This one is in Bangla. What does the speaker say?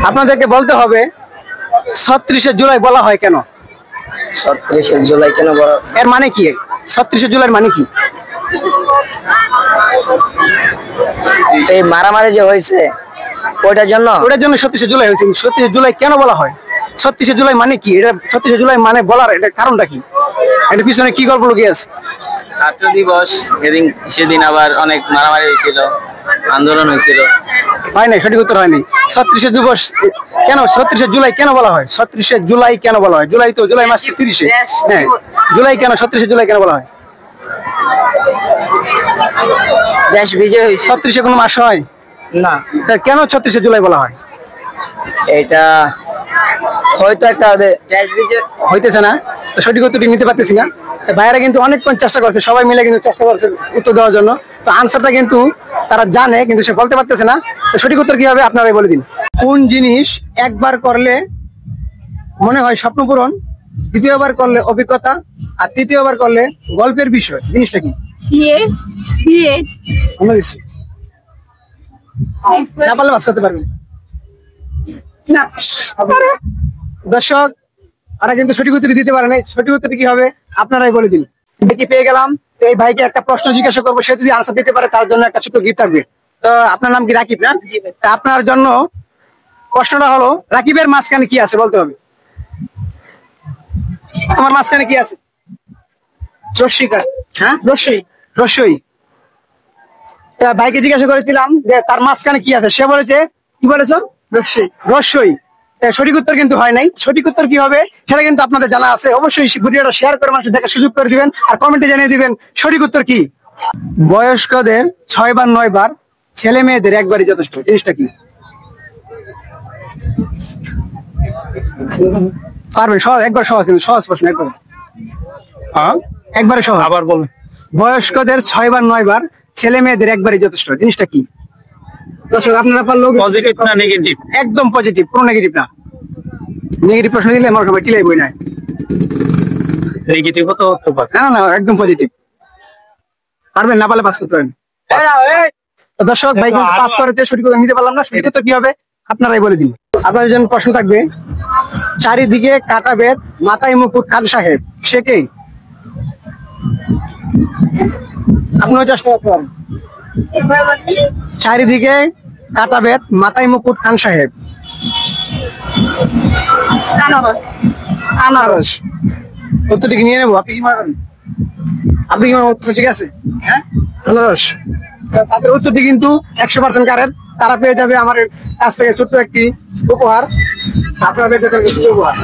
আপনাদেরকে বলতে হবে ৩৬শে জুলাই বলা হয় কেন? ৩৬শে জুলাই কেন বলা, এর মানে কি? ৩৬শে জুলাইয়ের মানে কি? এই মারামারি যে হয়েছে ওটার জন্য ৩৬শে জুলাই হয়েছে। ৩৬শে জুলাই কেন বলা হয়? ৩৬শে জুলাই মানে কি? এটা ৩৬শে জুলাই মানে বলার এটা কারণটা কি? এর পিছনে কি গল্প লুকিয়ে আছে? ছাত্র দিবস সেদিন আবার অনেক মারামারি হয়েছিল, আন্দোলন হয়েছিল। হয় নাই, সঠিক উত্তর হয়নি। ৩৬শে দিবস কেন ৩৬শে জুলাই কেন বলা হয়? ৩৬শে জুলাই কেন বলা হয়? জুলাই মাস ৩০-এ। হ্যাঁ, জুলাই কেন ৩৬শে জুলাই কেন বলা হয়? দেশ বিজয় হয়েছে। ৩৬শে কোনো মাস হয় না, তা কেন ৩৬শে জুলাই বলা হয়? এটা হয়তো একটা দেশ বিজয় হইতেছে না, তো সঠিক উত্তরটি নিতে পারতেছি না। ভাইয়েরা কিন্তু অনেকক্ষণ চেষ্টা করছে, সবাই মিলে কিন্তু চেষ্টা করছে উত্তর দেওয়ার জন্য। তো আনসারটা কিন্তু তারা জানে, কিন্তু সে বলতে পারতেছে না। তো সঠিক উত্তর কি হবে আপনারাই বলে দিন। কোন জিনিস একবার করলে মনে হয় স্বপ্ন পূরণ, দ্বিতীয়বার করলে অভিজ্ঞতা, আর তৃতীয়বার করলে গল্পের বিষয়? জিনিসটা কি? অন্য কিছু না পারলে বাস করতে পারবেন না। দর্শক ওরা কিন্তু সঠিক উত্তর দিতে পারে নাই। সঠিক উত্তর কি হবে আপনারাই বলে দিন। দেখি পেয়ে গেলাম। তো এই ভাইকে একটা প্রশ্ন জিজ্ঞাসা করবো, সে যদি আনসার দিতে পারে তার জন্য একটা ছোট গিফট থাকবে। তো আপনার নাম কি? রাকিব না? তা আপনার জন্য প্রশ্নটা হলো, রাকিবের মাঝখানে কি আছে বলতে হবে। তোমার মাঝখানে কি আছে? রশ্মিকা। হ্যাঁ, রস্যই। ভাইকে জিজ্ঞাসা করেছিলাম যে তার মাঝখানে কি আছে, সে বলেছে কি বলেছ? রস্যই। সঠিক উত্তর কিন্তু হয় নাই। সঠিক উত্তর কি হবে সেটা কিন্তু আপনাদের জানা আছে। অবশ্যই ভিডিওটা শেয়ার করে মানুষের দেখার সুযোগ করে দিবেন, আর কমেন্টে জানিয়ে দিবেন সঠিক উত্তর কি। বয়স্কদের 6 বার 9 বার, ছেলে মেয়েদের একবারই যথেষ্ট। জিনিসটা কি? পারবেন? সহজ, একবার সহজ, কিন্তু সহজ প্রশ্ন একবার। একবারে সহজ। আবার বলুন। বয়স্কদের 6 বার 9 বার, ছেলে মেয়েদের একবারই যথেষ্ট। জিনিসটা কি? দর্শক আপনারা পারলেও পজিটিভ না নেগেটিভ? একদম পজিটিভ, কোনো নেগেটিভ না। নেগেটিভ প্রশ্ন দিলে আমার সবাই টিলাই বই নাই। নেগেটিভ তো হতে পারে না না, একদম পজিটিভ। পারবেন? না পারলে পাস করতে পারেন। দর্শক ভাই কিন্তু পাস করেছে, সঠিক উত্তর নিতে পারলাম না। সঠিক উত্তর কি হবে আপনারাই বলে দিন। আপনাদের জন্য প্রশ্ন থাকবে, চারিদিকে কাটা বেত, মাথায় মুকুট খান সাহেব, সে কে? আপনিও চেষ্টা করতে পারেন। চারিদিকে কাটা বেত, মাথায় মুকুট খান সাহেব। আনারস। উত্তরটি নিয়ে নেবো। আপনি কি মনে করেন? আপনি কি মনে উত্তর ঠিক আছে? হ্যাঁ, আনারস। তাদের উত্তরটি কিন্তু 100% কারেক্ট। তারা পেয়ে যাবে আমার কাছ থেকে ছোট্ট একটি উপহার। আপনারা পেয়ে যাবেন উপহার।